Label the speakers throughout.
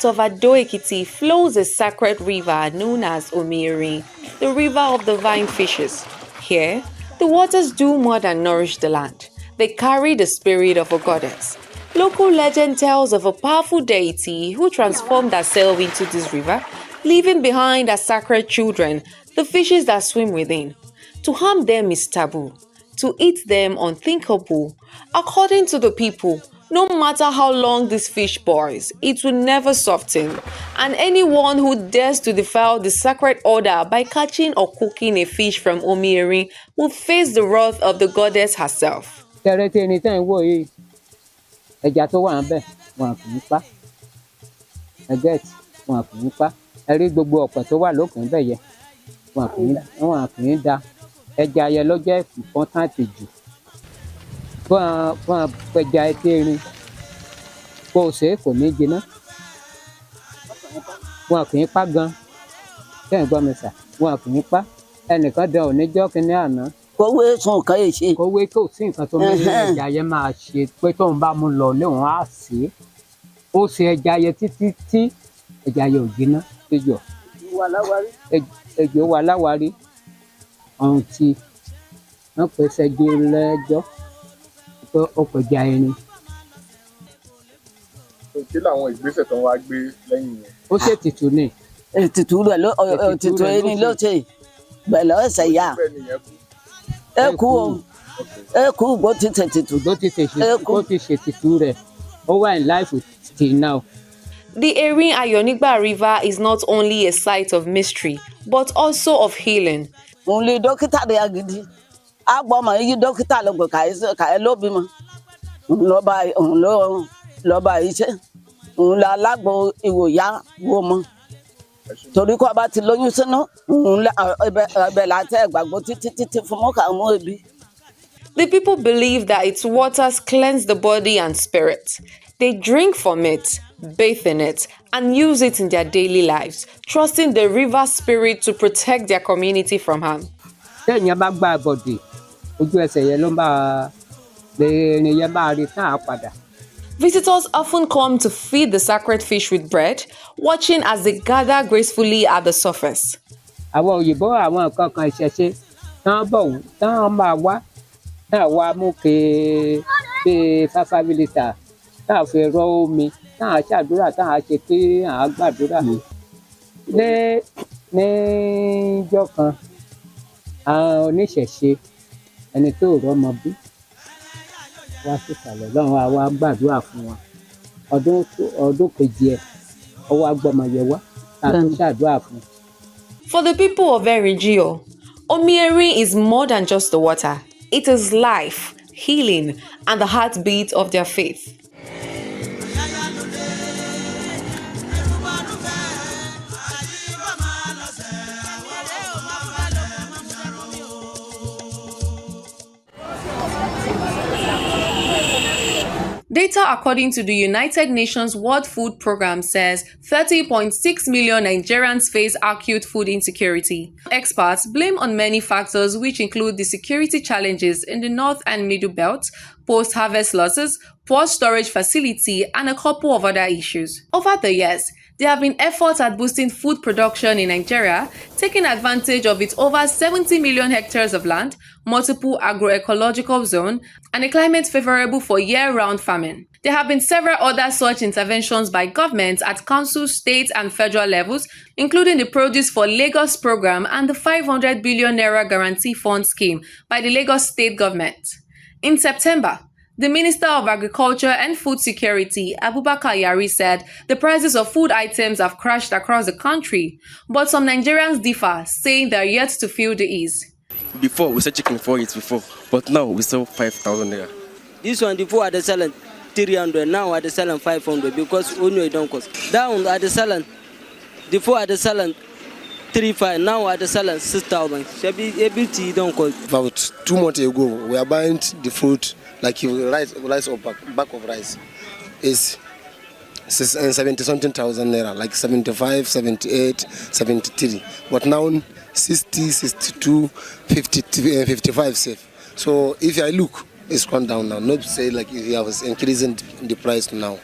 Speaker 1: north of Ado-Ekiti flows a sacred river known as Omirin, the river of divine fishes. Here, the waters do more than nourish the land. They carry the spirit of a goddess. Local legend tells of a powerful deity who transformed herself into this river, leaving behind her sacred children, the fishes that swim within. To harm them is taboo. To eat them unthinkable. According to the people, no matter how long this fish boils, it will never soften. And anyone who dares to defile the sacred order by catching or cooking a fish from Omirin will face the wrath of the goddess herself.
Speaker 2: Ẹja tó wà ńbẹ̀ wọn kì í pa ẹgẹt wọn kì í pa ẹrí gbogbo ọ̀pẹ tó wà lókè ńbẹ̀ yẹ wọn kì í da ẹja yẹ ló jẹ́ important jù fún ẹja etí erin kó o ṣe é kò ní jiná wọn kì í pa gan kẹ́hìn gbọ́ mi sà wọn kì í pa ẹnìkan dán oníjọ́ kínní àná.
Speaker 3: Kówé sùn ká yè ṣe.
Speaker 2: Kówé kò sí nǹkan tó ní ẹja yẹn máa ṣe pé tóun bá mú lọ léwọn á sè é ó ṣe ẹja yẹn títí tí ẹja yẹn ò jiná péjọ. Ejò wà láwárí ọ̀hún tí wọ́n pèsè ẹjọ́ lẹ́jọ́ tó ó pẹja ẹni.
Speaker 4: Kí làwọn ìgbésẹ̀ tó ń wá gbé lẹ́yìn yẹn?
Speaker 2: Ó ṣètìtù ni.
Speaker 3: Ètùtù rẹ̀ ló ètùtù ẹni ló ṣe bẹ̀lẹ̀ ọ̀sẹ̀ yá. Eku bó ti ṣètìtù.
Speaker 2: Bó ti ṣètìtù rẹ̀ ó wà in life till now.
Speaker 1: The Erin Ayonigba River is not only a site of mystery, but also of healing.
Speaker 3: Òun lè dókítà rẹ̀ agidi. A gbọ́ mọ̀ èyí dókítà ló gbọ́ kàí ló bímọ. Òun lọ́ba iṣẹ́. Òun la alágbo ìwòyá wo mọ́. Torí kó bá ti lóyún sínú, ẹbẹ̀ láti ẹ̀gbàgbọ́ títí fún mọ́kà mú ebi.
Speaker 1: The people believe that its waters cleanse the body and spirit. They drink from it, bathe in it, and use it in their daily lives, trusting the river spirit to protect their community from harm.
Speaker 2: Téèyàn bá gba àbọ̀dè, ojú ẹsẹ̀ yẹn ló máa lè rìn yẹn máa rí tán á padà.
Speaker 1: Visitors often come to feed the sacred fish with bread, watching as they gather gracefully at the surface.
Speaker 2: Àwọn òyìnbó àwọn nǹkan kan ìṣẹ̀ṣe tán máa wá náà wá mú bí 5 litre táà fi rọ omi táà ṣàdúrà táà ṣe kí à ń gbàdúrà. Níjọ́ kan àwọn oníṣẹ̀ṣe ẹni tó rọ́mọ bí wá sísàlẹ̀ lọ́run àwa gbàdúrà fún wọn ọdún kejì ẹ̀ ọwọ́ agbọ́mọyẹ wá láti ṣàdúrà fún.
Speaker 1: For the people of Erin-Gio, Omirin is more than just the water. It is life, healing, and the heartbeat of their faith. Data according to the United Nations World Food Programme says 30.6 million Nigerians face acute food insecurity. Experts blame on many factors which include the security challenges in the North and Middle Belt, post-harvest losses, poor storage facility, and a couple of other issues. Over the years, there have been efforts at boosting food production in Nigeria, taking advantage of its over 70 million hectares of land, multiple agroecological zones, and a climate favorable for year-round farming. There have been several other such interventions by governments at council, state, and federal levels, including the Produce for Lagos program and the 500 billion naira guarantee fund scheme by the Lagos state government. In September, the Minister of Agriculture and Food Security, Abubakar Yari, said the prices of food items have crashed across the country, but some Nigerians differ, saying they are yet to feel the ease.
Speaker 5: Before, we said chicken for it before, but now we sell 5,000 naira.
Speaker 6: This one, before I selling 300, now I selling 500 because only it don't cost. Down I selling, before I selling 3,500, now I selling 6,000. Everything don't cost.
Speaker 7: About 2 months ago, we are buying the food. Like rice or back of rice is 70-something thousand naira, like 75, 78, 73. But now 60, 62, 50, 55 safe. So if I look, it's gone down now. Not to say like if you have increasing the price now.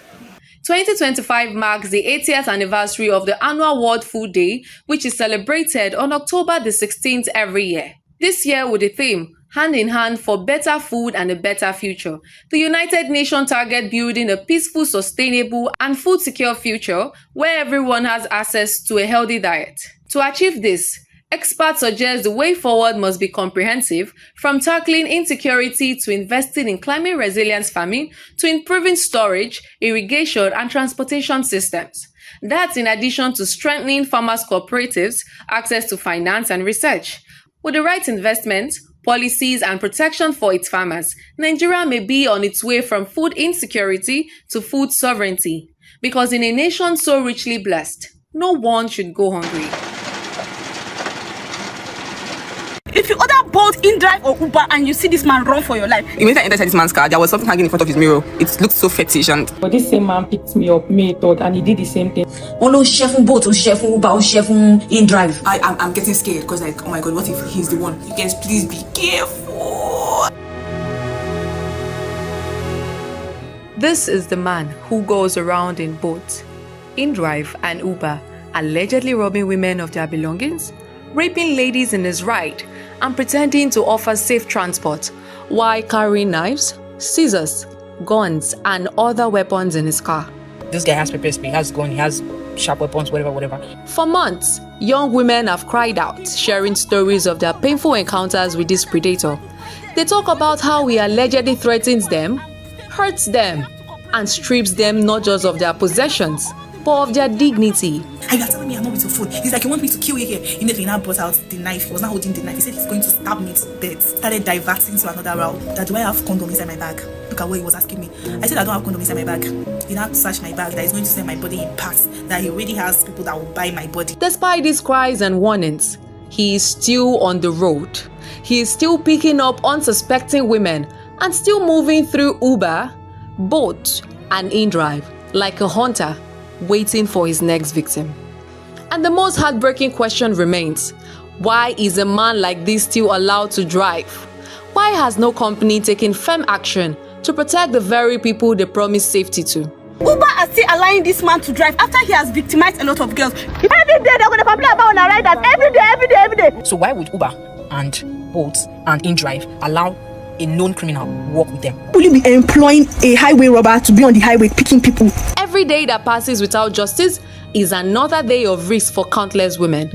Speaker 1: 2025 marks the 80th anniversary of the annual World Food Day, which is celebrated on October the 16th every year. This year with the theme, Hand in Hand for Better Food and a Better Future, the United Nations target building a peaceful, sustainable, and food-secure future where everyone has access to a healthy diet. To achieve this, experts suggest the way forward must be comprehensive, from tackling insecurity to investing in climate resilience farming to improving storage, irrigation, and transportation systems. That's in addition to strengthening farmers' cooperatives, access to finance and research. With the right investment, policies, and protection for its farmers, Nigeria may be on its way from food insecurity to food sovereignty. Because in a nation so richly blessed, no one should go hungry.
Speaker 8: If you order Bolt, InDrive, or Uber and you see this man run for your life. Immediately I entered this man's car, there was something hanging in front of his mirror. It looked so fetish and...
Speaker 9: But this same man picked me up, May 3rd, and he did the same thing.
Speaker 10: Oh, chef Bolt, chef Uber, chef InDrive.
Speaker 8: I'm getting scared because like, oh my God, what if he's the one? You guys, please be careful.
Speaker 1: This is the man who goes around in Bolt, InDrive, and Uber, allegedly robbing women of their belongings, raping ladies in his ride, and pretending to offer safe transport while carrying knives, scissors, guns, and other weapons in his car.
Speaker 9: This guy has pepper spray, he has gun, he has sharp weapons, whatever.
Speaker 1: For months, young women have cried out, sharing stories of their painful encounters with this predator. They talk about how he allegedly threatens them, hurts them, and strips them not just of their possessions, but of their dignity.
Speaker 8: And you're telling me I'm not with your food. He's like, you want me to kill you here? Immediately he now brought out the knife. He was not holding the knife. He said he's going to stab me to death. Started diverting to another route. That, do I have condom inside my bag? Look at what he was asking me. I said I don't have condom inside my bag. He now searched my bag, that he's going to send my body in parts, that he already has people that will buy my body.
Speaker 1: Despite these cries and warnings, he is still on the road. He is still picking up unsuspecting women and still moving through Uber, Bolt, and InDrive like a hunter waiting for his next victim. And the most heartbreaking question remains, why is a man like this still allowed to drive? Why has no company taken firm action to protect the very people they promise safety to?
Speaker 8: Uber are still allowing this man to drive after he has victimized a lot of girls. Every day they're going to complain about on a ride, every day.
Speaker 9: So why would Uber and Bolt and InDrive allow a known criminal walk with them?
Speaker 8: Will you be employing a highway robber to be on the highway picking people?
Speaker 1: Every day that passes without justice is another day of risk for countless women.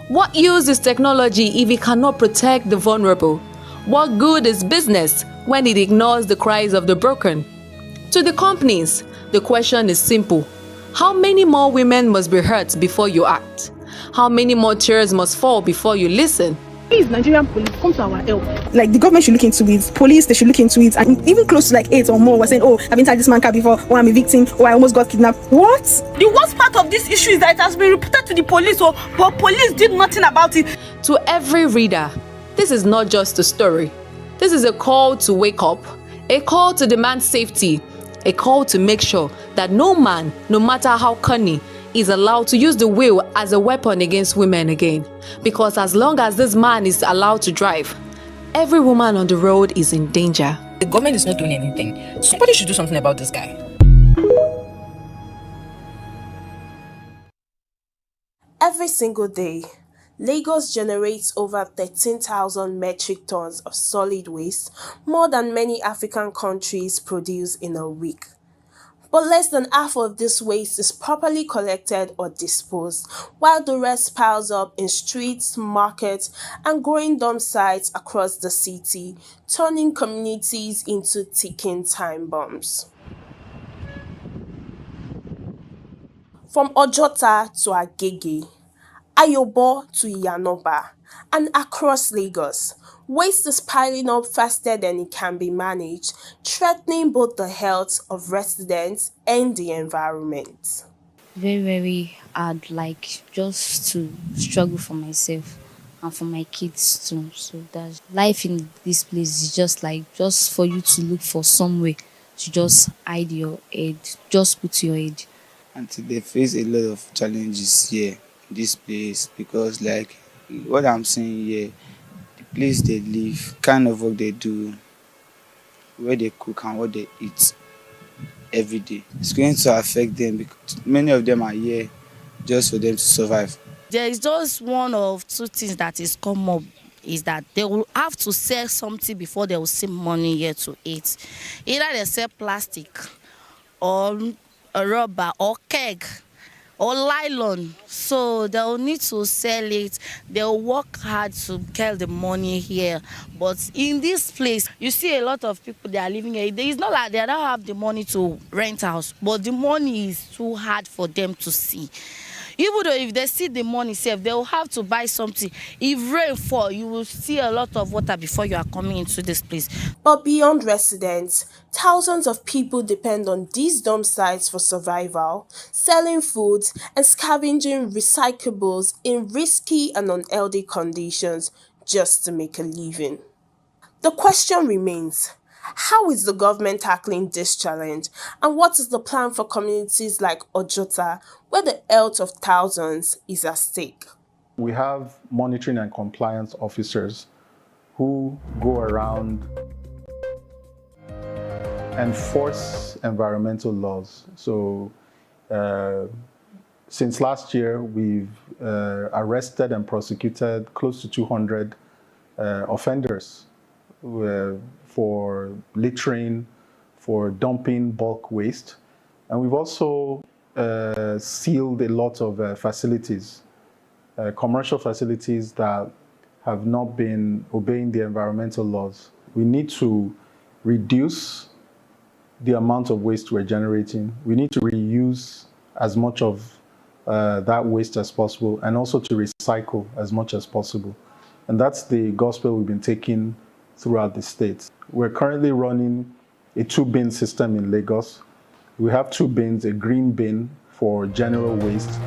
Speaker 1: What use is technology if it cannot protect the vulnerable? What good is business when it ignores the cries of the broken? To the companies, the question is simple. How many more women must be hurt before you act? How many more tears must fall before you listen?
Speaker 8: Please, Nigerian police, come to our help. Like, the government should look into it, police, they should look into it, and even close to like 8 or more were saying, oh, I've been inside this man car before, oh, I'm a victim, oh, I almost got kidnapped. What? The worst part of this issue is that it has been reported to the police, but police did nothing about it.
Speaker 1: To every reader, this is not just a story. This is a call to wake up, a call to demand safety, a call to make sure that no man, no matter how cunning, is allowed to use the wheel as a weapon against women again. Because as long as this man is allowed to drive, every woman on the road is in danger.
Speaker 9: The government is not doing anything. Somebody should do something about this guy.
Speaker 11: Every single day, Lagos generates over 13,000 metric tons of solid waste, more than many African countries produce in a week. But less than half of this waste is properly collected or disposed, while the rest piles up in streets, markets, and growing dump sites across the city, turning communities into ticking time bombs. From Ojota to Agege, Ayobo to Iyanoba, and across Lagos, waste is piling up faster than it can be managed, threatening both the health of residents and the environment.
Speaker 12: Very, very hard, like just to struggle for myself and for my kids too. So that life in this place is just like, just for you to look for somewhere to just hide your head, just put your head.
Speaker 13: And they face a lot of challenges here in this place because like what I'm saying here, place they live, kind of work they do, where they cook and what they eat. every day. It's going to affect them because many of them are here just for them to survive.
Speaker 14: There is just one of two things that is come up, is that they will have to sell something before they will see money here to eat. Either they sell plastic or a rubber or keg or nylon, so they'll need to sell it. They'll work hard to get the money here, but in this place you see a lot of people, they are living here. It's not like they don't have the money to rent house, but the money is too hard for them to see. Even though if they see the money safe, they will have to buy something. If rain fall, you will see a lot of water before you are coming into this place.
Speaker 11: But beyond residents, thousands of people depend on these dump sites for survival, selling food and scavenging recyclables in risky and unhealthy conditions just to make a living. The question remains, how is the government tackling this challenge, and what is the plan for communities like Ojota, where the health of thousands is at stake?
Speaker 15: We have monitoring and compliance officers who go around enforce environmental laws. So since last year, we've arrested and prosecuted close to 200 offenders for littering, for dumping bulk waste. And we've also sealed a lot of facilities, commercial facilities that have not been obeying the environmental laws. We need to reduce the amount of waste we're generating. We need to reuse as much of that waste as possible, and also to recycle as much as possible. And that's the gospel we've been taking throughout the state. We're currently running a 2-bin system in Lagos. We have 2 bins, a green bin for general waste.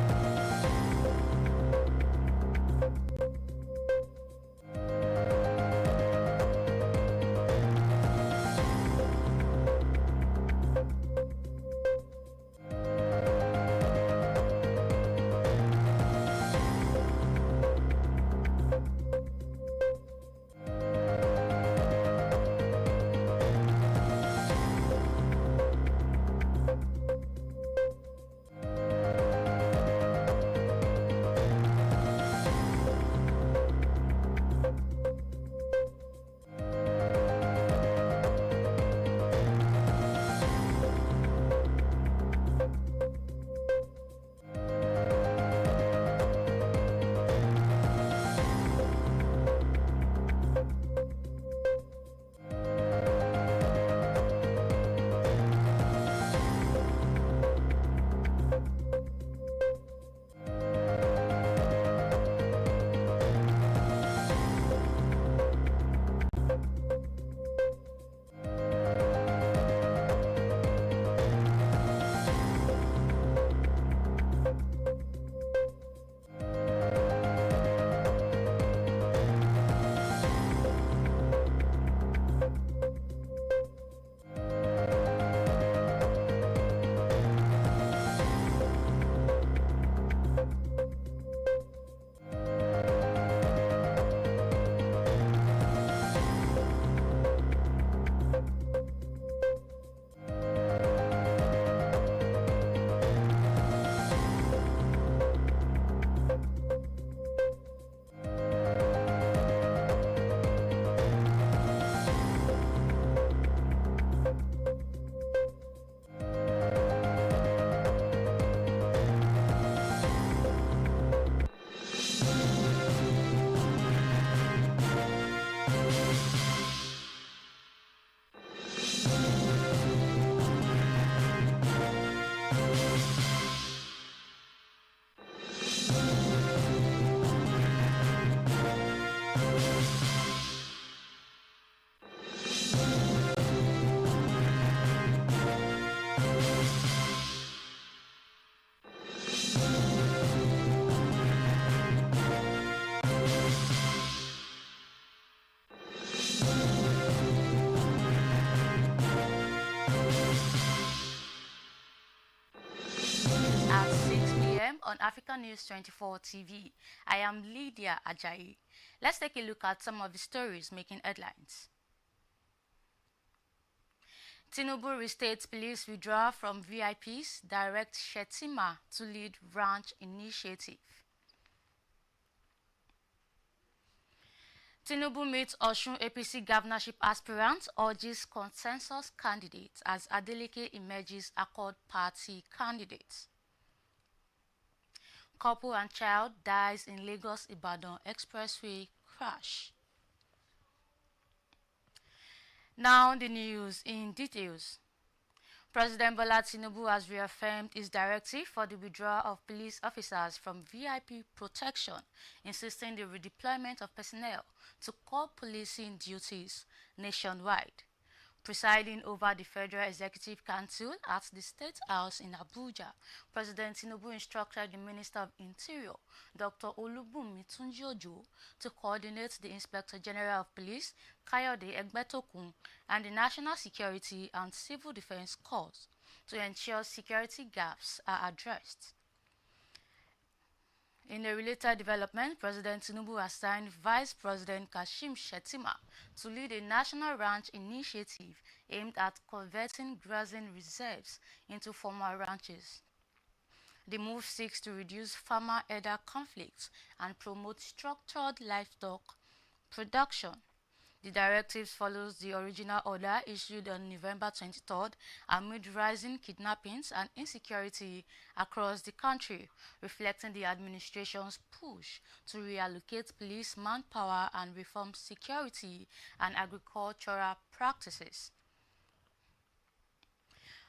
Speaker 16: On Africa News 24 TV. I am Lydia Ajayi. Let's take a look at some of the stories making headlines. Tinubu restates police withdrawal from VIPs, direct Shettima to lead ranch initiative. Tinubu meets Osun APC governorship aspirants, urges consensus candidates as Adeleke emerges Accord Party candidate. Couple and child dies in Lagos-Ibadan Expressway crash. Now the news in details. President Bola Tinubu has reaffirmed his directive for the withdrawal of police officers from VIP protection, insisting the redeployment of personnel to core policing duties nationwide. Presiding over the Federal Executive Council at the State House in Abuja, President Tinubu instructed the Minister of Interior, Dr. Olubunmi Tunji-Ojo, to coordinate the Inspector General of Police, Kayode Egbetokun, and the National Security and Civil Defense Corps to ensure security gaps are addressed. In a related development, President Tinubu assigned Vice President Kashim Shettima to lead a national ranch initiative aimed at converting grazing reserves into formal ranches. The move seeks to reduce farmer-herder conflicts and promote structured livestock production. The directive follows the original order issued on November 23rd amid rising kidnappings and insecurity across the country, reflecting the administration's push to reallocate police manpower and reform security and agricultural practices.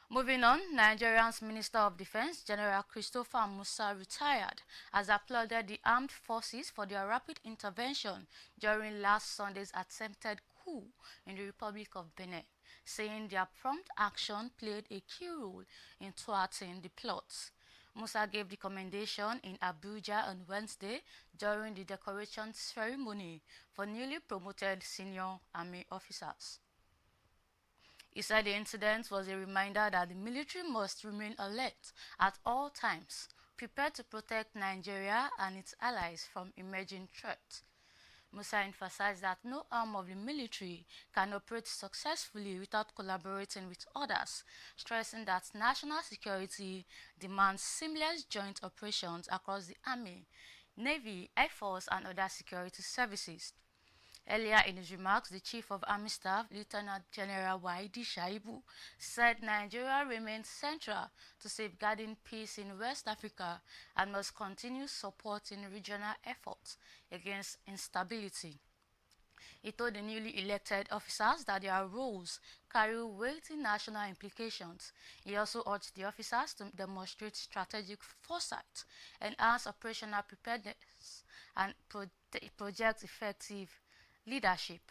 Speaker 16: Moving on, Nigeria's Minister of Defense, General Christopher Musa, retired, has applauded the armed forces for their rapid intervention during last Sunday's attempted coup in the Republic of Benin, saying their prompt action played a key role in thwarting the plots. Musa gave the commendation in Abuja on Wednesday during the decoration ceremony for newly promoted senior army officers. He said the incident was a reminder that the military must remain alert at all times, prepared to protect Nigeria and its allies from emerging threats. Musa emphasized that no arm of the military can operate successfully without collaborating with others, stressing that national security demands seamless joint operations across the Army, Navy, Air Force, and other security services. Earlier in his remarks, the Chief of Army Staff, Lieutenant General Waidi Shaibu, said Nigeria remains central to safeguarding peace in West Africa and must continue supporting regional efforts against instability. He told the newly elected officers that their roles carry weighty national implications. He also urged the officers to demonstrate strategic foresight, enhance operational preparedness, and project effective leadership.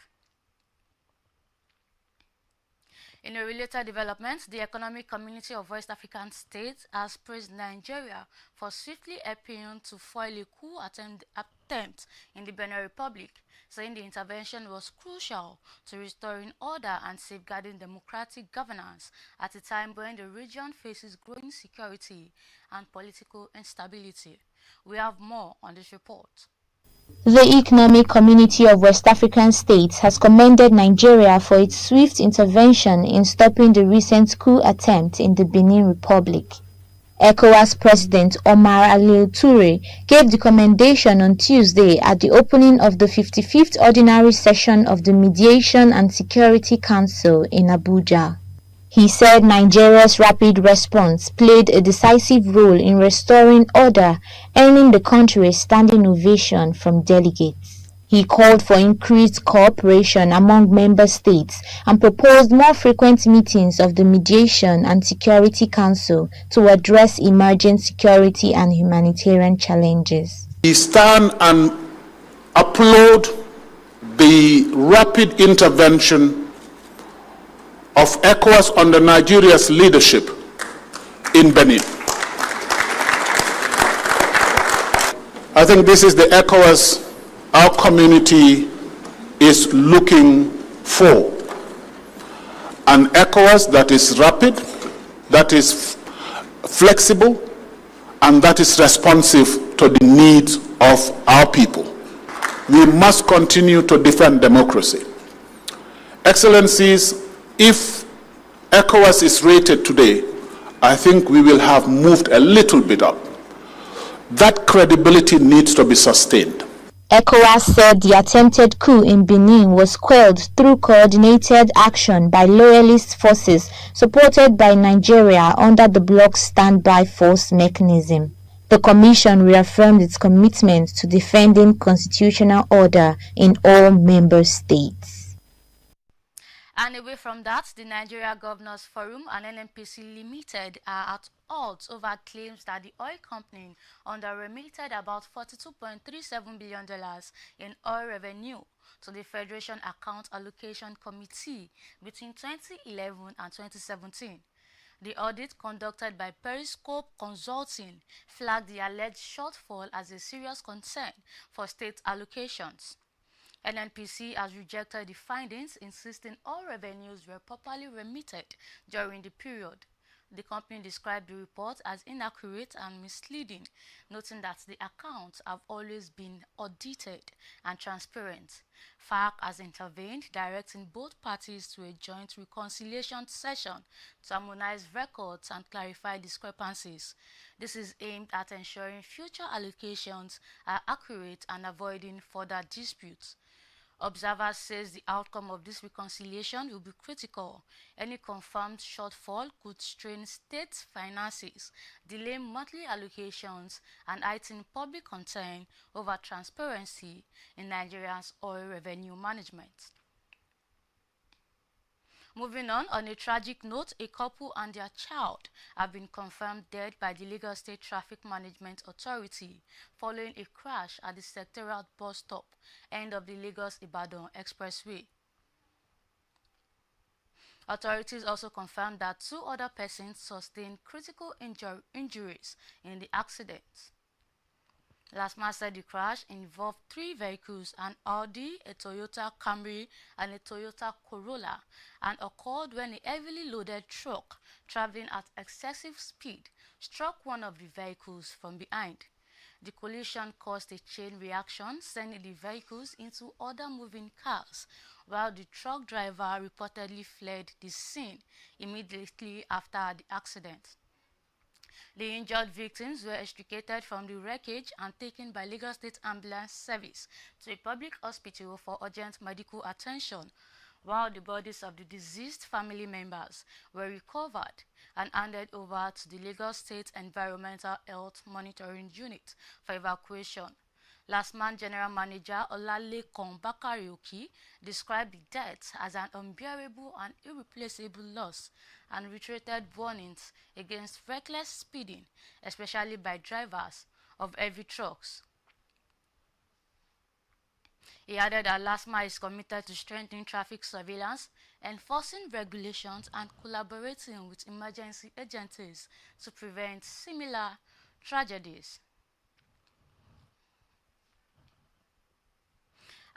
Speaker 16: In a related development, the Economic Community of West African States has praised Nigeria for swiftly helping to foil a coup attempt in the Benin Republic, saying the intervention was crucial to restoring order and safeguarding democratic governance at a time when the region faces growing security and political instability. We have more on this report.
Speaker 17: The Economic Community of West African States has commended Nigeria for its swift intervention in stopping the recent coup attempt in the Benin Republic. ECOWAS President Omar Alieu Toure gave the commendation on Tuesday at the opening of the 55th Ordinary Session of the Mediation and Security Council in Abuja. He said Nigeria's rapid response played a decisive role in restoring order, earning the country a standing ovation from delegates. He called for increased cooperation among member states and proposed more frequent meetings of the Mediation and Security Council to address emerging security and humanitarian challenges.
Speaker 18: We stand and applaud the rapid intervention of ECOWAS under Nigeria's leadership in Benin. I think this is the ECOWAS our community is looking for. An ECOWAS that is rapid, that is flexible, and that is responsive to the needs of our people. We must continue to defend democracy. Excellencies, if ECOWAS is rated today, I think we will have moved a little bit up. That credibility needs to be sustained.
Speaker 17: ECOWAS said the attempted coup in Benin was quelled through coordinated action by loyalist forces supported by Nigeria under the bloc's standby force mechanism. The commission reaffirmed its commitment to defending constitutional order in all member states.
Speaker 16: And away from that, the Nigeria Governors Forum and NNPC Limited are at odds over claims that the oil company under-remitted about $42.37 billion in oil revenue to the Federation Account Allocation Committee between 2011 and 2017. The audit conducted by Periscope Consulting flagged the alleged shortfall as a serious concern for state allocations. NNPC has rejected the findings, insisting all revenues were properly remitted during the period. The company described the report as inaccurate and misleading, noting that the accounts have always been audited and transparent. FARC has intervened, directing both parties to a joint reconciliation session to harmonize records and clarify discrepancies. This is aimed at ensuring future allocations are accurate and avoiding further disputes. Observers says the outcome of this reconciliation will be critical. Any confirmed shortfall could strain state finances, delay monthly allocations, and heighten public concern over transparency in Nigeria's oil revenue management. Moving on a tragic note, a couple and their child have been confirmed dead by the Lagos State Traffic Management Authority following a crash at the sectorial bus stop end of the Lagos-Ibadan Expressway. Authorities also confirmed that 2 other persons sustained critical injuries in the accident. LASMA said the crash involved 3 vehicles, an Audi, a Toyota Camry, and a Toyota Corolla, and occurred when a heavily loaded truck traveling at excessive speed struck one of the vehicles from behind. The collision caused a chain reaction, sending the vehicles into other moving cars, while the truck driver reportedly fled the scene immediately after the accident. The injured victims were extricated from the wreckage and taken by Lagos State Ambulance Service to a public hospital for urgent medical attention, while the bodies of the deceased family members were recovered and handed over to the Lagos State Environmental Health Monitoring Unit for evacuation. LASMA General Manager Olalekan Bakarioki described the death as an unbearable and irreplaceable loss and reiterated warnings against reckless speeding, especially by drivers of heavy trucks. He added that LASMA is committed to strengthening traffic surveillance, enforcing regulations, and collaborating with emergency agencies to prevent similar tragedies.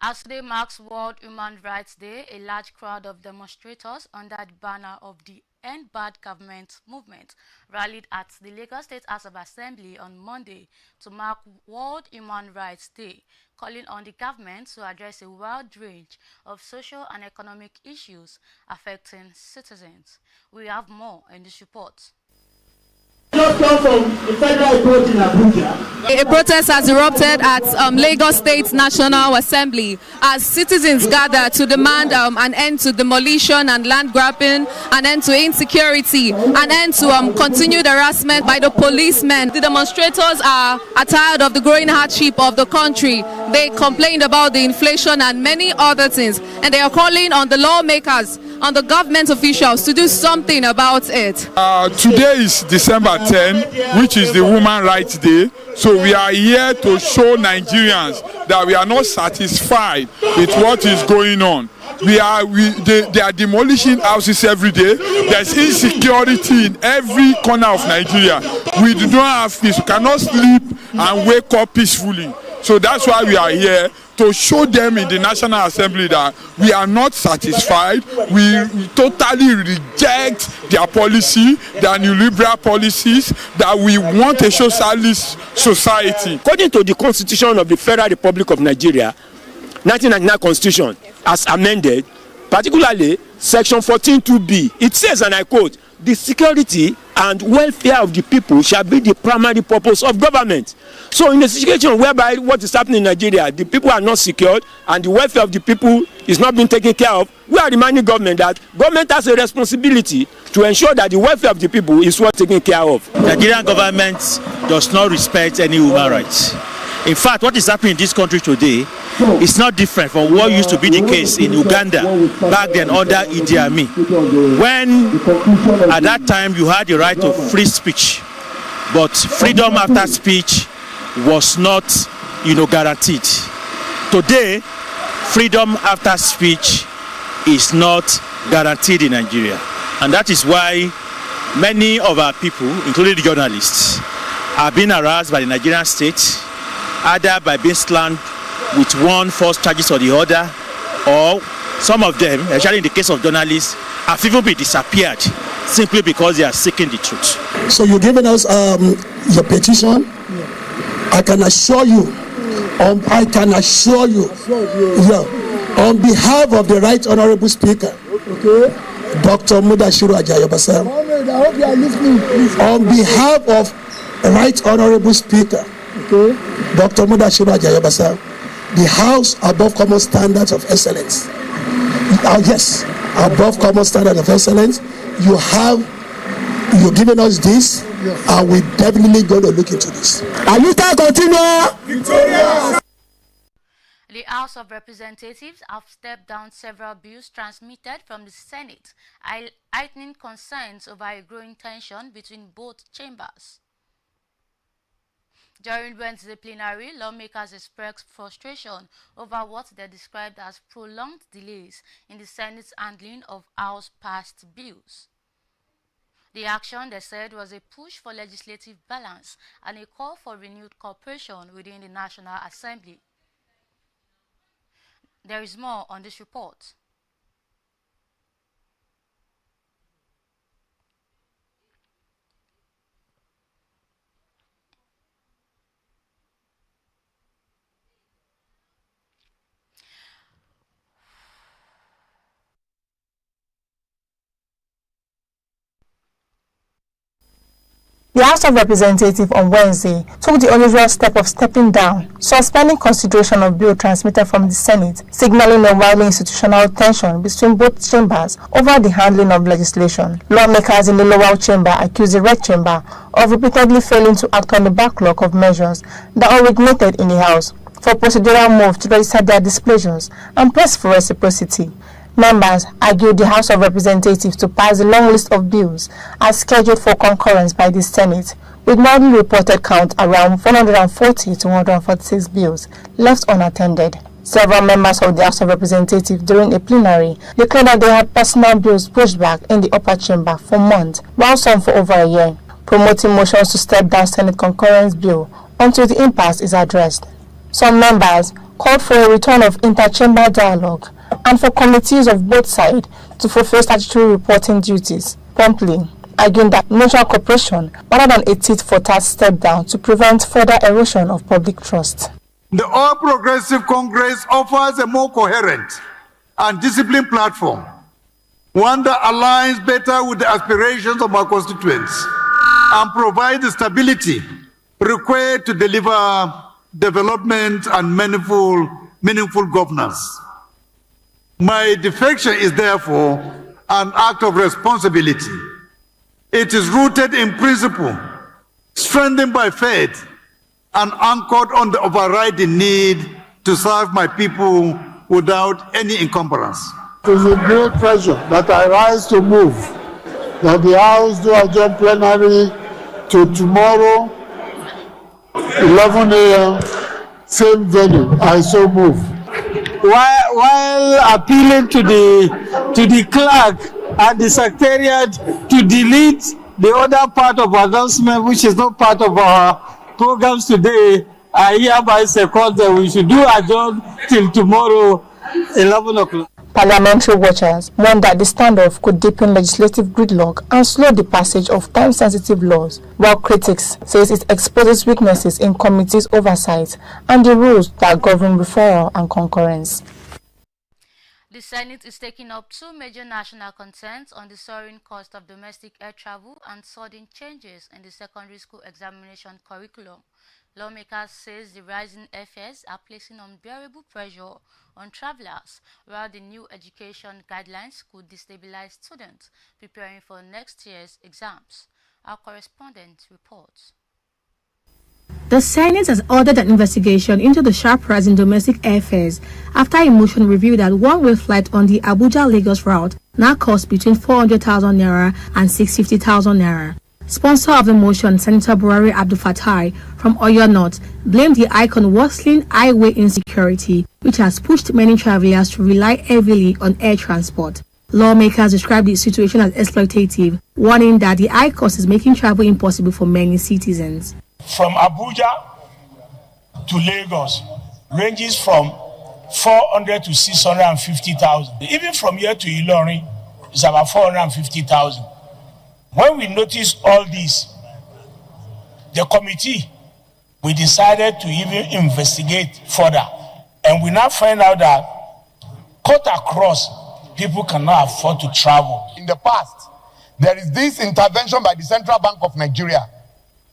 Speaker 16: As today marks World Human Rights Day, a large crowd of demonstrators under the banner of the End Bad Government movement rallied at the Lagos State House of Assembly on Monday to mark World Human Rights Day, calling on the government to address a wide range of social and economic issues affecting citizens. We have more in this report.
Speaker 19: Just come from the federal court in Abuja.
Speaker 1: A protest has erupted at Lagos State National Assembly as citizens gather to demand an end to demolition and land grabbing, an end to insecurity, an end to continued harassment by the policemen. The demonstrators are tired of the growing hardship of the country. They complained about the inflation and many other things, and they are calling on the lawmakers, on the government officials to do something about it.
Speaker 20: Today is December 10, which is the Women's Rights Day. So we are here to show Nigerians that we are not satisfied with what is going on. They are demolishing houses every day. There's insecurity in every corner of Nigeria. We do not have peace. We cannot sleep and wake up peacefully. So that's why we are here, to show them in the National Assembly that we are not satisfied. We totally reject their policy, their neoliberal policies, that we want a socialist society.
Speaker 19: According to the Constitution of the Federal Republic of Nigeria, 1999 Constitution, as amended,
Speaker 21: particularly Section 14(2)(b). It says, and I quote, "The security and welfare of the people shall be the primary purpose of government." So in a situation whereby what is happening in Nigeria, the people are not secured and the welfare of the people is not being taken care of, we are reminding government that government has a responsibility to ensure that the welfare of the people is well taken care of.
Speaker 22: Nigerian government does not respect any human rights. In fact, what is happening in this country today is not different from what used to be the case in Uganda back then under Idi Amin. When at that time you had the right to free speech, but freedom after speech was not, guaranteed. Today, freedom after speech is not guaranteed in Nigeria, and that is why many of our people, including the journalists, are being harassed by the Nigerian state, either by being slammed with one false charges or the other, or some of them, especially in the case of journalists, have even been disappeared simply because they are seeking the truth.
Speaker 23: So you're giving us your petition. I can assure you, on behalf of the Right Honorable Speaker, Dr. Mudashiru Ajayobasa, on behalf of Right Honorable Speaker, Dr. Mudashiru Ajayobasa, the House above common standards of excellence. Yes, above common standards of excellence. You're giving us this, and we're definitely going to look into this. Alita continue.
Speaker 16: The House of Representatives have stepped down several bills transmitted from the Senate, heightening concerns over a growing tension between both chambers. During Wednesday plenary, lawmakers expressed frustration over what they described as prolonged delays in the Senate's handling of House-passed bills. The action, they said, was a push for legislative balance and a call for renewed cooperation within the National Assembly. There is more on this report.
Speaker 24: The House of Representatives on Wednesday took the unusual step of stepping down, suspending consideration of bill transmitted from the Senate, signaling a widely institutional tension between both chambers over the handling of legislation. Lawmakers in the lower chamber accused the red chamber of repeatedly failing to act on the backlog of measures that originated in the House for procedural move to register their displeasures and press for reciprocity. Members argued the House of Representatives to pass a long list of bills as scheduled for concurrence by the Senate, with widely reported count around 140 to 146 bills left unattended. Several members of the House of Representatives during a plenary declared that they had personal bills pushed back in the upper chamber for months, while some for over a year, promoting motions to step down Senate concurrence bill until the impasse is addressed. Some members called for a return of inter-chamber dialogue and for committees of both sides to fulfill statutory reporting duties promptly, arguing that mutual cooperation rather than a tit-for-tat step down to prevent further erosion of public trust.
Speaker 25: The All Progressive Congress offers a more coherent and disciplined platform, one that aligns better with the aspirations of our constituents and provides the stability required to deliver development and meaningful governance. My defection is therefore an act of responsibility. It is rooted in principle, strengthened by faith, and anchored on the overriding need to serve my people without any encumbrance.
Speaker 26: It is a great pleasure that I rise to move that the House do adjourn plenary to tomorrow, 11 a.m., same venue. I so move.
Speaker 27: While appealing to the clerk and the secretariat to delete the other part of announcement which is not part of our programs today, I hereby second that we should do adjourn till tomorrow, 11 o'clock.
Speaker 24: Parliamentary watchers warned that the standoff could deepen legislative gridlock and slow the passage of time-sensitive laws, while critics say it exposes weaknesses in committees' oversight and the rules that govern referral and concurrence.
Speaker 16: The The Senate is taking up two major national concerns on the soaring cost of domestic air travel and sudden changes in the secondary school examination curriculum. Lawmakers says the rising airfares are placing unbearable pressure on travelers, while the new education guidelines could destabilize students preparing for next year's exams. Our correspondent reports.
Speaker 24: The Senate has ordered an investigation into the sharp rise in domestic airfares after a motion revealed that one-way flight on the Abuja-Lagos route now costs between 400,000 naira and 650,000 naira. Sponsor of the motion, Senator Buhari Abdul Fatai from Oyo North, blamed the icon worsening highway insecurity, which has pushed many travelers to rely heavily on air transport. Lawmakers described the situation as exploitative, warning that the high cost is making travel impossible for many citizens.
Speaker 2: From Abuja to Lagos ranges from 400 to 650,000. Even from here to Ilorin is about 450,000. When we noticed all this, the committee, we decided to even investigate further. And we now find out that cut across, people cannot afford to travel.
Speaker 3: In the past, there is this intervention by the Central Bank of Nigeria,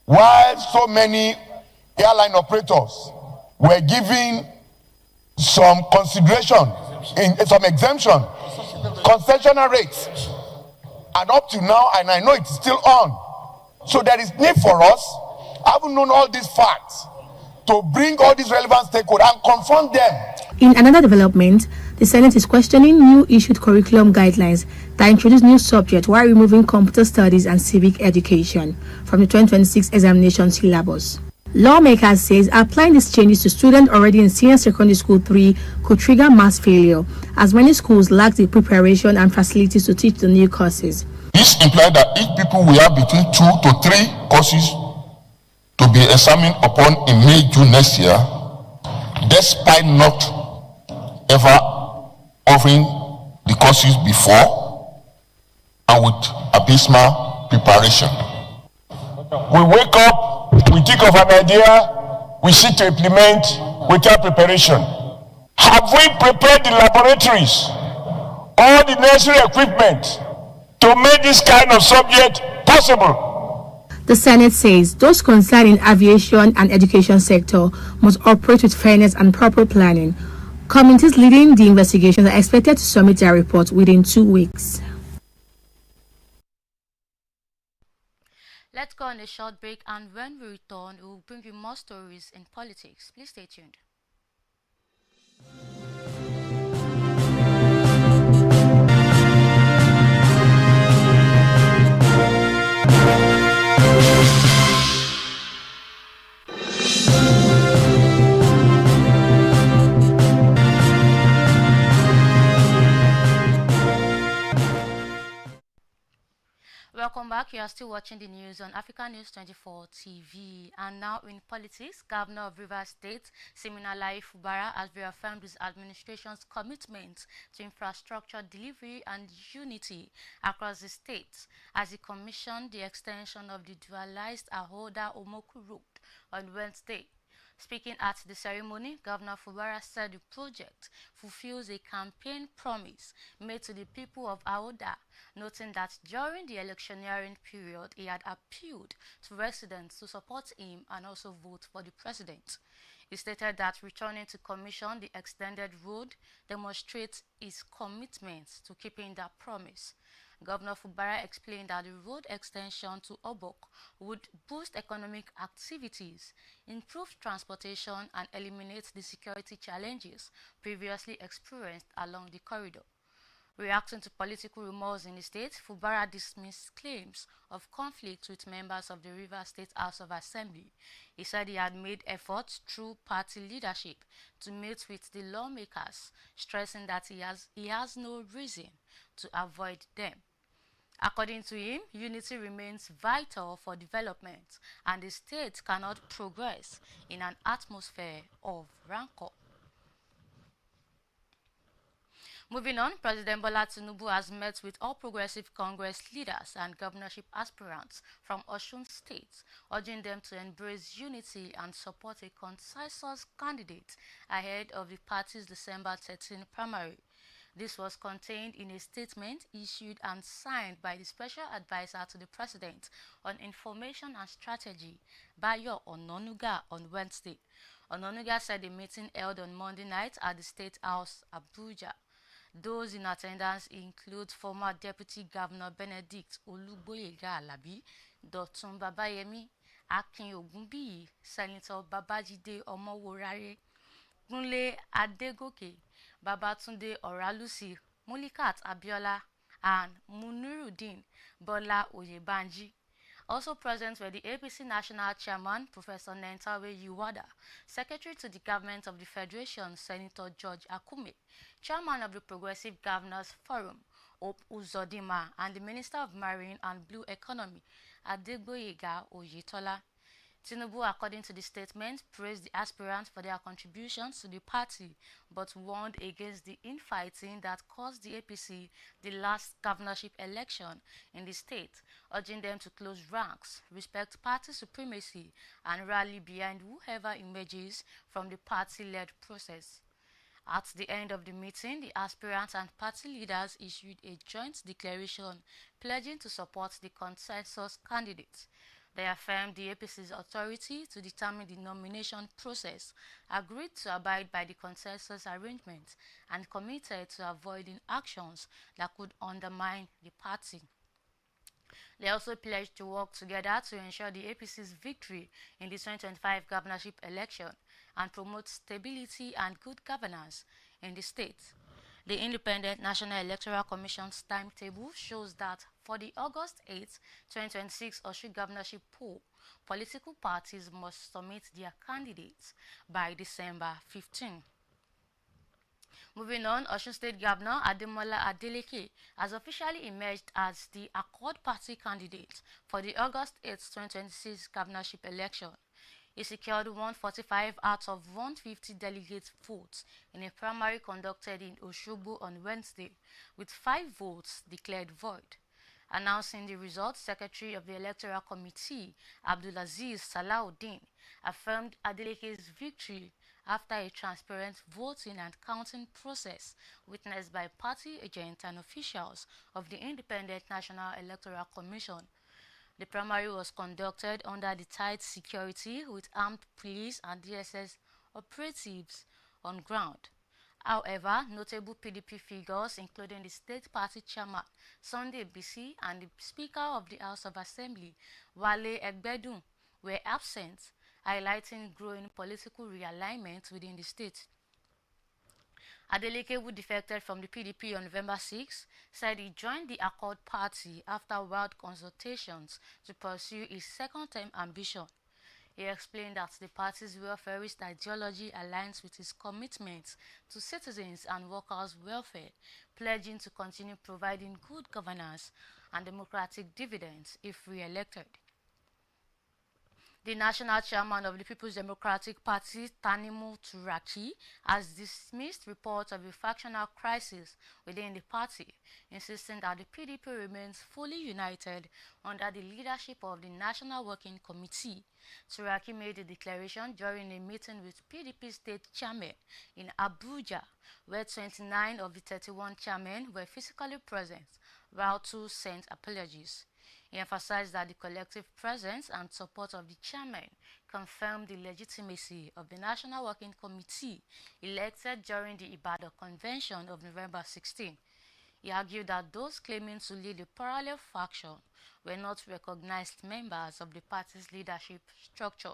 Speaker 3: while so many airline operators were giving some consideration, in some exemption, concessional rates. And up to now, and I know it's still on. So there is need for us, having known all these facts, to bring all these relevant stakeholders and confront them.
Speaker 24: In another development, the Senate is questioning new issued curriculum guidelines that introduce new subjects while removing computer studies and civic education from the 2026 examination syllabus. Lawmakers says applying these changes to students already in senior secondary school 3 could trigger mass failure, as many schools lack the preparation and facilities to teach the new courses.
Speaker 3: This implies that each people will have between 2 to 3 courses to be examined upon in May, June next year, despite not ever offering the courses before and with abysmal preparation. We wake up, we think of an idea, we seek to implement without preparation. Have we prepared the laboratories, all the necessary equipment to make this kind of subject possible?
Speaker 24: The Senate says those concerned in aviation and education sector must operate with fairness and proper planning. Committees leading the investigations are expected to submit their report within 2 weeks.
Speaker 16: Let's go on a short break, and when we return, we will bring you more stories in politics. Please stay tuned. Welcome back. You are still watching the news on Africa News 24 TV. And now in politics, Governor of Rivers State, Siminalayi Fubara, has reaffirmed his administration's commitment to infrastructure delivery and unity across the state as he commissioned the extension of the dualized AHOADA OMOKU route on Wednesday. Speaking at the ceremony, Governor Fubara said the project fulfills a campaign promise made to the people of AHOADA, noting that during the electioneering period, he had appealed to residents to support him and also vote for the president. He stated that returning to commission the extended road demonstrates his commitment to keeping that promise. Governor Fubara explained that the road extension to Obok would boost economic activities, improve transportation, and eliminate the security challenges previously experienced along the corridor. Reacting to political rumors in the state, Fubara dismissed claims of conflict with members of the Rivers State House of Assembly. He said he had made efforts through party leadership to meet with the lawmakers, stressing that he has no reason to avoid them. According to him, unity remains vital for development, and the state cannot progress in an atmosphere of rancor. Moving on, President Bola Tinubu has met with all Progressive Congress leaders and governorship aspirants from Osun State, urging them to embrace unity and support a consensus candidate ahead of the party's December 13 primary. This was contained in a statement issued and signed by the Special Advisor to the President on Information and Strategy, Bayo Ononuga, on Wednesday. Ononuga said the meeting held on Monday night at the State House, Abuja. Those in attendance include former Deputy Governor Benedict Olugboyega Alabi, Dotun Babayemi, Akin Ogunbiyi, Senator Babajide Omoworare, Kunle Adegoke, Babatunde Oralusi, Mulikat Abiola, and Muniruddin Bola Oyebanji. Also present were the APC National Chairman, Professor Nentawe Yiwada, Secretary to the Government of the Federation, Senator George Akume, Chairman of the Progressive Governors Forum, Hope Uzodinma, and the Minister of Marine and Blue Economy, Adegboyega Oyetola. Tinubu, according to the statement, praised the aspirants for their contributions to the party, but warned against the infighting that caused the APC the last governorship election in the state, urging them to close ranks, respect party supremacy, and rally behind whoever emerges from the party-led process. At the end of the meeting, the aspirants and party leaders issued a joint declaration pledging to support the consensus candidates. They affirmed the APC's authority to determine the nomination process, agreed to abide by the consensus arrangement, and committed to avoiding actions that could undermine the party. They also pledged to work together to ensure the APC's victory in the 2025 governorship election and promote stability and good governance in the state. The Independent National Electoral Commission's timetable shows that for the August 8, 2026 Osun governorship poll, political parties must submit their candidates by December 15. Moving on, Osun State Governor Ademola Adeleke has officially emerged as the Accord Party candidate for the August 8, 2026 governorship election. He secured 145 out of 150 delegate votes in a primary conducted in Osogbo on Wednesday, with 5 votes declared void. Announcing the results, Secretary of the Electoral Committee, Abdulaziz Salahuddin, affirmed Adeleke's victory after a transparent voting and counting process witnessed by party agents and officials of the Independent National Electoral Commission. The primary was conducted under the tight security with armed police and DSS operatives on ground. However, notable PDP figures, including the state party chairman, Sunday Bisi, and the Speaker of the House of Assembly, Wale Egbedun, were absent, highlighting growing political realignment within the state. Adeleke, who defected from the PDP on November 6, said he joined the Accord Party after wild consultations to pursue his second-term ambition. He explained that the party's welfarist ideology aligns with his commitment to citizens and workers' welfare, pledging to continue providing good governance and democratic dividends if re-elected. The national chairman of the People's Democratic Party, Tanimu Turaki, has dismissed reports of a factional crisis within the party, insisting that the PDP remains fully united under the leadership of the National Working Committee. Turaki made the declaration during a meeting with PDP state chairmen in Abuja, where 29 of the 31 chairmen were physically present, while 2 sent apologies. He emphasized that the collective presence and support of the chairman confirmed the legitimacy of the National Working Committee elected during the Ibadan Convention of November 16. He argued that those claiming to lead a parallel faction were not recognized members of the party's leadership structure.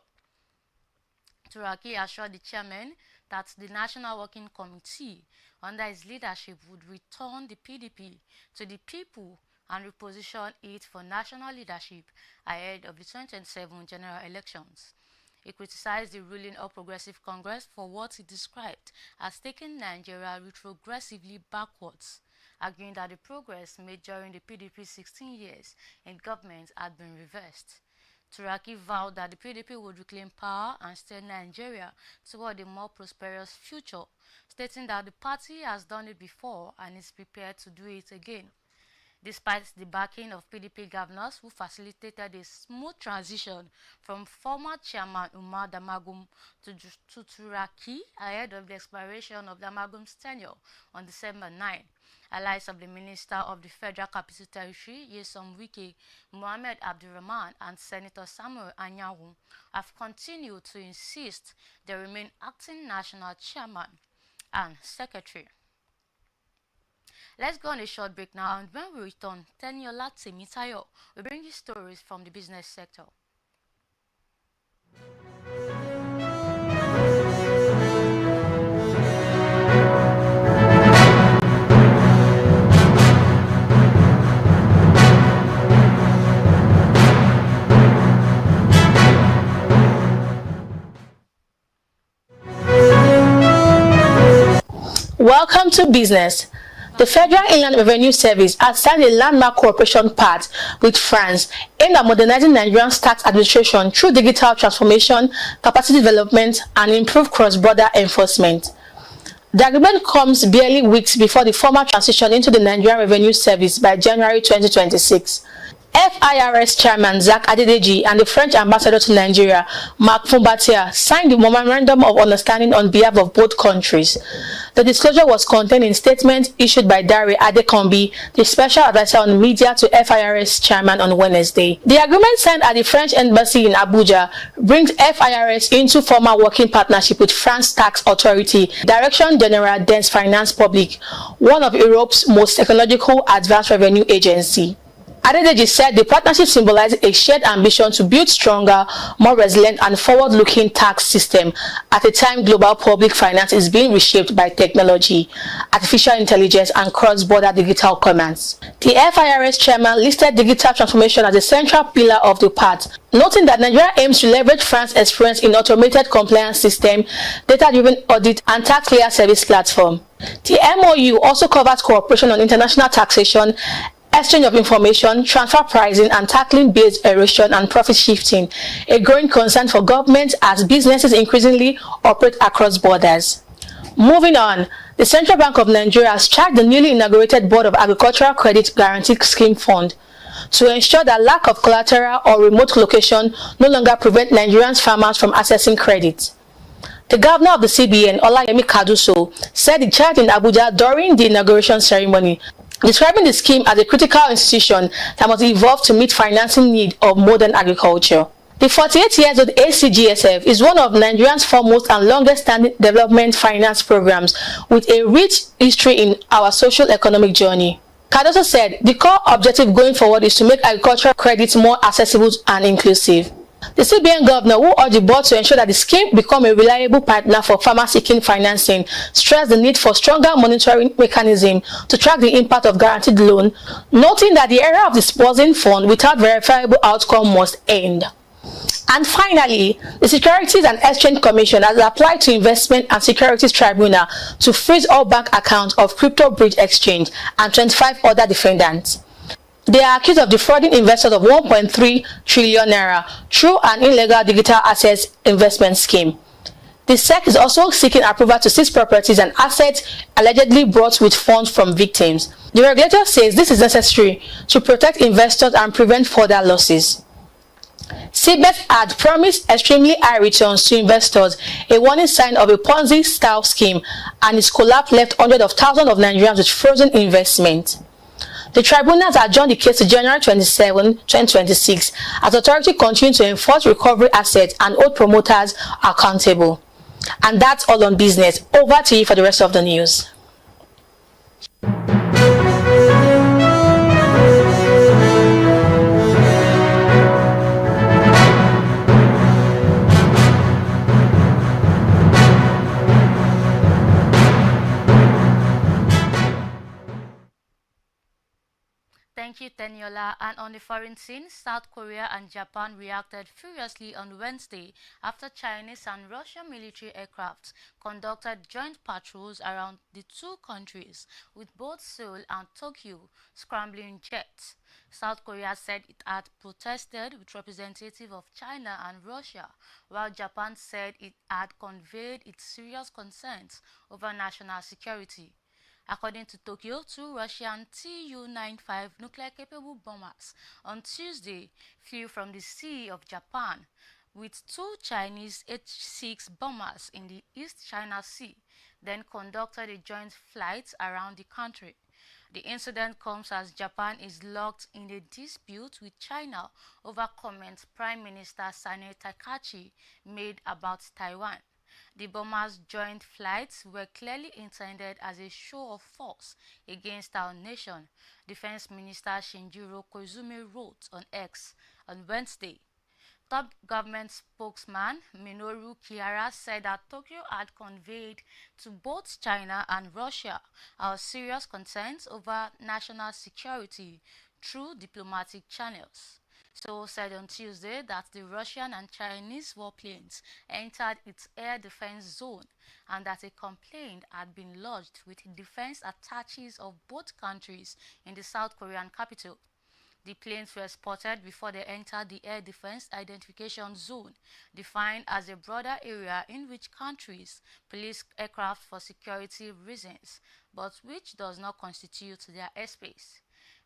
Speaker 16: Turaki assured the chairman that the National Working Committee, under his leadership, would return the PDP to the people and reposition it for national leadership ahead of the 2027 general elections. He criticized the ruling All Progressive Congress for what he described as taking Nigeria retrogressively backwards, arguing that the progress made during the PDP's 16 years in government had been reversed. Turaki vowed that the PDP would reclaim power and steer Nigeria toward a more prosperous future, stating that the party has done it before and is prepared to do it again. despite the backing of PDP governors who facilitated a smooth transition from former chairman Umar Damagum to Turaki ahead of the expiration of Damagum's tenure on December 9. Allies of the Minister of the Federal Capital Territory, Nyesom Wike, Mohammed Abdulrahman, and Senator Samuel Anyanwu have continued to insist they remain acting national chairman and secretary. Let's go on a short break now, and when we return, Teniola Temitayo will bring you stories from the business sector.
Speaker 24: Welcome to business. The Federal Inland Revenue Service has signed a landmark cooperation pact with France aimed at modernizing Nigeria's tax administration through digital transformation, capacity development, and improved cross-border enforcement. The agreement comes barely weeks before the formal transition into the Nigerian Revenue Service by January 2026. FIRS Chairman Zach Adedeji and the French Ambassador to Nigeria, Marc Fumbatia, signed the Memorandum of Understanding on behalf of both countries. The disclosure was contained in a statement issued by Dare Adekombi, the Special Advisor on Media to FIRS Chairman, on Wednesday. The agreement signed at the French Embassy in Abuja brings FIRS into formal working partnership with France Tax Authority, Direction Generale des Finances Publiques, one of Europe's most technological advanced revenue agency. Adedeji said the partnership symbolizes a shared ambition to build stronger, more resilient and forward-looking tax system at a time global public finance is being reshaped by technology, artificial intelligence and cross-border digital commerce. The FIRS chairman listed digital transformation as a central pillar of the pact, noting that Nigeria aims to leverage France's experience in automated compliance system, data-driven audit and tax clear service platform. The MOU also covers cooperation on international taxation, exchange of information, transfer pricing, and tackling base erosion and profit shifting, a growing concern for government as businesses increasingly operate across borders. Moving on, the Central Bank of Nigeria has charged the newly inaugurated Board of Agricultural Credit Guarantee Scheme Fund to ensure that lack of collateral or remote location no longer prevent Nigerian farmers from accessing credit. The governor of the CBN, Olayemi Kaduso, said the charge in Abuja during the inauguration ceremony, describing the scheme as a critical institution that must evolve to meet financing need of modern agriculture. The 48-year-old ACGSF is one of Nigeria's foremost and longest-standing development finance programs with a rich history in our social-economic journey. Cardoso said the core objective going forward is to make agricultural credits more accessible and inclusive. The CBN governor, who urged the board to ensure that the scheme become a reliable partner for farmers seeking financing, stressed the need for stronger monitoring mechanism to track the impact of guaranteed loan, noting that the era of disbursing funds without verifiable outcome must end. And finally, the Securities and Exchange Commission has applied to Investment and Securities Tribunal to freeze all bank accounts of Crypto Bridge Exchange and 25 other defendants. They are accused of defrauding investors of 1.3 trillion naira through an illegal digital assets investment scheme. The SEC is also seeking approval to seize properties and assets allegedly brought with funds from victims. The regulator says this is necessary to protect investors and prevent further losses. CBEX'S had promised extremely high returns to investors, a warning sign of a Ponzi-style scheme, and its collapse left hundreds of thousands of Nigerians with frozen investment. The tribunals adjourned the case to January 27, 2026, as authority continue to enforce recovery assets and hold promoters accountable. And that's all on business. Over to you for the rest of the news.
Speaker 16: Thank you, Teniola. And on the foreign scene, South Korea and Japan reacted furiously on Wednesday after Chinese and Russian military aircraft conducted joint patrols around the two countries, with both Seoul and Tokyo scrambling jets. South Korea said it had protested with representatives of China and Russia, while Japan said it had conveyed its serious concerns over national security. According to Tokyo, 2 Russian Tu-95 nuclear-capable bombers on Tuesday flew from the Sea of Japan, with 2 Chinese H-6 bombers in the East China Sea, then conducted a joint flight around the country. The incident comes as Japan is locked in a dispute with China over comments Prime Minister Sanae Takaichi made about Taiwan. The bombers' joint flights were clearly intended as a show of force against our nation, Defense Minister Shinjiro Koizumi wrote on X on Wednesday. Top government spokesman Minoru Kihara said that Tokyo had conveyed to both China and Russia our serious concerns over national security through diplomatic channels. Seoul said on Tuesday that the Russian and Chinese warplanes entered its air defense zone and that a complaint had been lodged with defense attaches of both countries in the South Korean capital. The planes were spotted before they entered the air defense identification zone, defined as a broader area in which countries police aircraft for security reasons, but which does not constitute their airspace.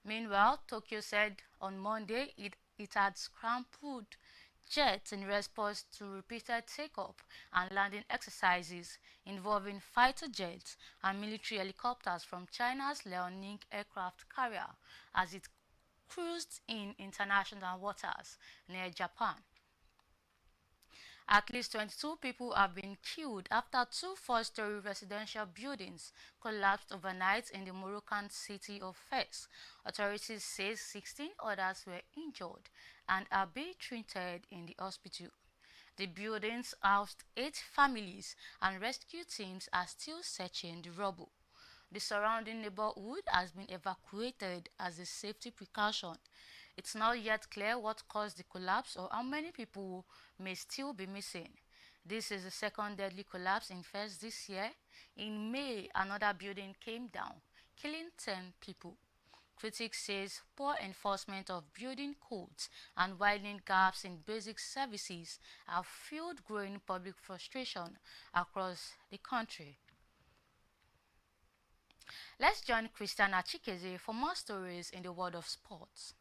Speaker 16: Meanwhile, Tokyo said on Monday it had scrambled jets in response to repeated takeoff and landing exercises involving fighter jets and military helicopters from China's Liaoning aircraft carrier as it cruised in international waters near Japan. At least 22 people have been killed after 2 four-story residential buildings collapsed overnight in the Moroccan city of Fes. Authorities say 16 others were injured and are being treated in the hospital. The buildings housed 8 families and rescue teams are still searching the rubble. The surrounding neighborhood has been evacuated as a safety precaution. It's not yet clear what caused the collapse or how many people may still be missing. This is the second deadly collapse in Fes this year. In May, another building came down, killing 10 people. Critics say poor enforcement of building codes and widening gaps in basic services have fueled growing public frustration across the country. Let's join Christian Achikeze for more stories in the world of sports.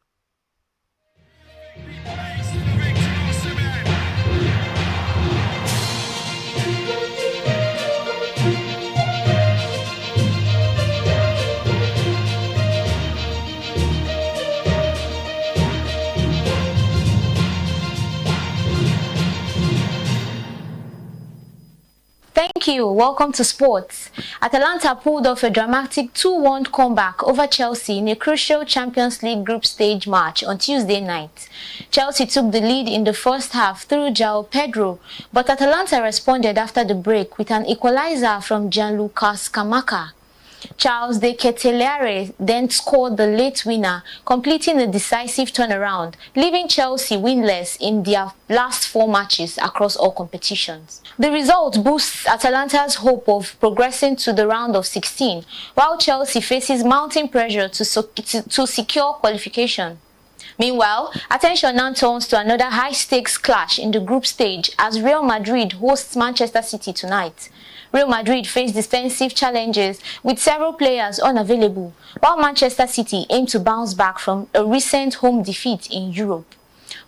Speaker 17: Thank you. Welcome to sports. Atalanta pulled off a dramatic 2-1 comeback over Chelsea in a crucial Champions League group stage match on Tuesday night. Chelsea took the lead in the first half through João Pedro, but Atalanta responded after the break with an equalizer from Gianluca Scamacca. Charles de Ketelaere then scored the late winner, completing a decisive turnaround, leaving Chelsea winless in their last 4 matches across all competitions. The result boosts Atalanta's hope of progressing to the round of 16, while Chelsea faces mounting pressure to secure qualification. Meanwhile, attention now turns to another high-stakes clash in the group stage as Real Madrid hosts Manchester City tonight. Real Madrid face defensive challenges with several players unavailable, while Manchester City aim to bounce back from a recent home defeat in Europe.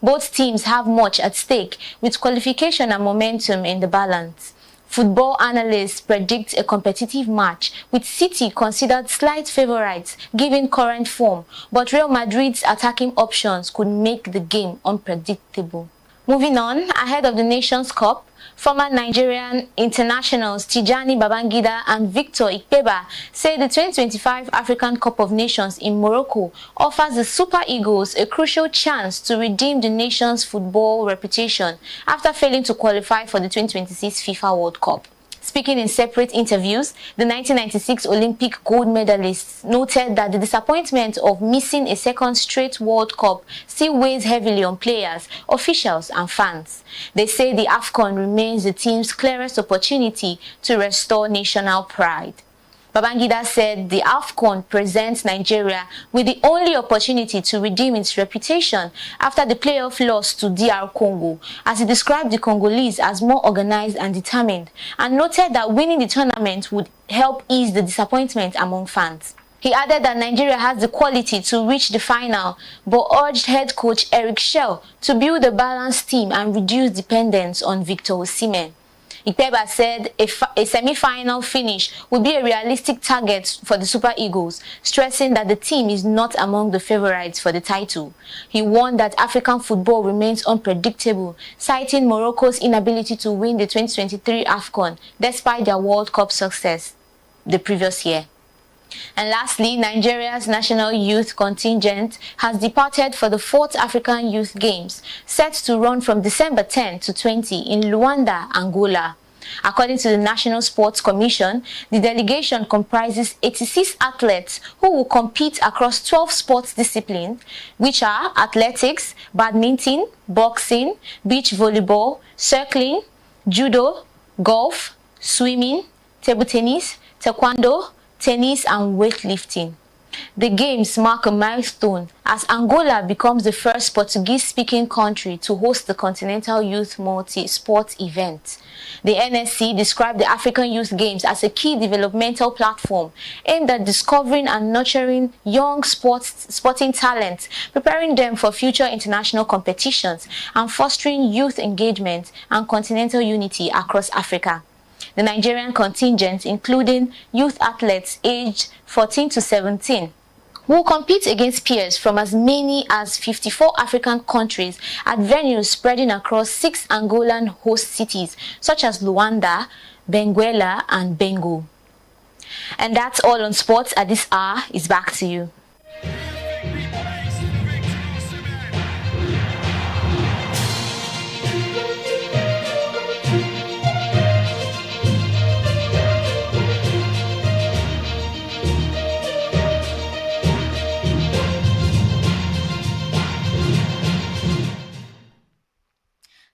Speaker 17: Both teams have much at stake, with qualification and momentum in the balance. Football analysts predict a competitive match, with City considered slight favourites given current form, but Real Madrid's attacking options could make the game unpredictable. Moving on, ahead of the Nations Cup, former Nigerian internationals Tijani Babangida and Victor Ikpeba say the 2025 African Cup of Nations in Morocco offers the Super Eagles a crucial chance to redeem the nation's football reputation after failing to qualify for the 2026 FIFA World Cup. Speaking in separate interviews, the 1996 Olympic gold medalists noted that the disappointment of missing a second straight World Cup still weighs heavily on players, officials and fans. They say the AFCON remains the team's clearest opportunity to restore national pride. Babangida said the AFCON presents Nigeria with the only opportunity to redeem its reputation after the playoff loss to DR Congo, as he described the Congolese as more organized and determined, and noted that winning the tournament would help ease the disappointment among fans. He added that Nigeria has the quality to reach the final, but urged head coach Eric Schell to build a balanced team and reduce dependence on Victor Osimhen. IKEJA said a semi-final finish would be a realistic target for the Super Eagles, stressing that the team is not among the favorites for the title. He warned that African football remains unpredictable, citing Morocco's inability to win the 2023 AFCON despite their World Cup success the previous year. And lastly, Nigeria's national youth contingent has departed for the 4th African Youth Games, set to run from December 10 to 20 in Luanda, Angola. According to the National Sports Commission, the delegation comprises 86 athletes who will compete across 12 sports disciplines, which are athletics, badminton, boxing, beach volleyball, circling, judo, golf, swimming, table tennis, taekwondo, tennis and weightlifting. The games mark a milestone as Angola becomes the first Portuguese-speaking country to host the Continental Youth Multi-Sport event. The NSC described the African Youth Games as a key developmental platform aimed at discovering and nurturing young sporting talent, preparing them for future international competitions, and fostering youth engagement and continental unity across Africa. The Nigerian contingent, including youth athletes aged 14 to 17, will compete against peers from as many as 54 African countries at venues spreading across 6 Angolan host cities such as Luanda, Benguela, and Bengo. And that's all on sports at this hour. It's back to you.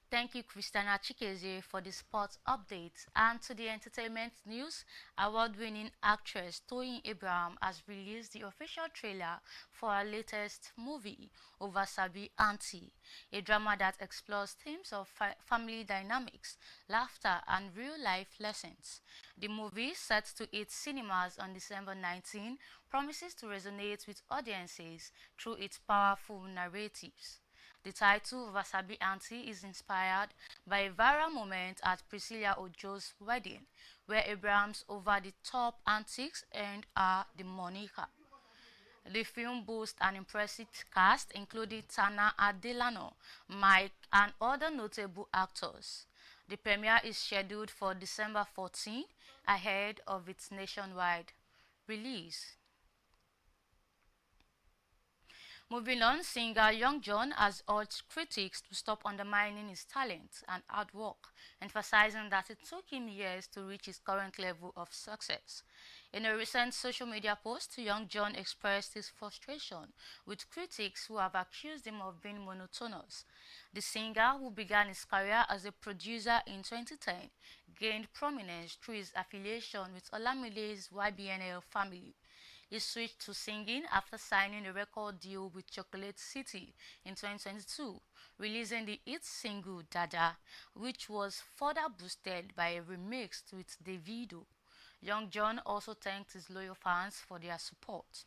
Speaker 16: Thank you, Christiana Chikeze, for the sports updates. And to the entertainment news, award-winning actress Toyin Abraham has released the official trailer for her latest movie, Ovasabi Auntie, a drama that explores themes of family dynamics, laughter, and real-life lessons. The movie, set to hit cinemas on December 19, promises to resonate with audiences through its powerful narratives. The title of Wasabi Auntie is inspired by a viral moment at Priscilla Ojo's wedding, where Abraham's over-the-top antics earned her the moniker. The film boasts an impressive cast, including Tana Adelano, Mike, and other notable actors. The premiere is scheduled for December 14, ahead of its nationwide release. Moving on, singer Young John has urged critics to stop undermining his talent and hard work, emphasizing that it took him years to reach his current level of success. In a recent social media post, Young John expressed his frustration with critics who have accused him of being monotonous. The singer, who began his career as a producer in 2010, gained prominence through his affiliation with Olamide's YBNL family. He switched to singing after signing a record deal with Chocolate City in 2022, releasing the hit single Dada, which was further boosted by a remix with Davido. Young John also thanked his loyal fans for their support.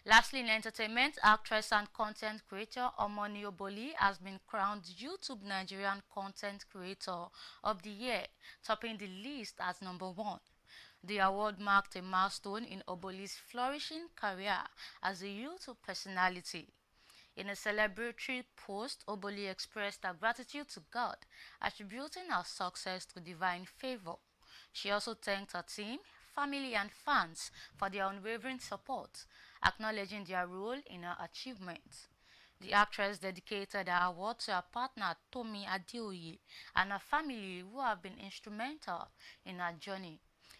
Speaker 16: Lastly, in entertainment, actress and content creator Omoni has been crowned YouTube Nigerian Content Creator of the Year, topping the list as #1. The award marked a milestone in Oboli's flourishing career as a YouTube personality. In a celebratory post, Oboli expressed her gratitude to God, attributing her success to divine favor. She also thanked her team, family, and fans for their unwavering support, acknowledging their role in her achievements. The actress dedicated her award to her partner Tomi Adeoye and her family, who have been instrumental in her journey.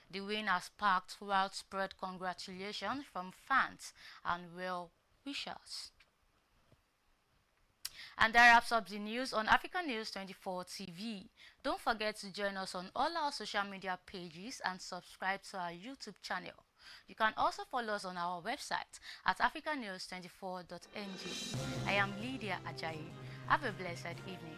Speaker 16: The win has sparked widespread congratulations from fans and well-wishers. And that wraps up the news on Africa News 24 TV. Don't forget to join us on all our social media pages and subscribe to our YouTube channel. You can also follow us on our website at africanews24.ng. I am Lydia Ajayi. Have a blessed evening.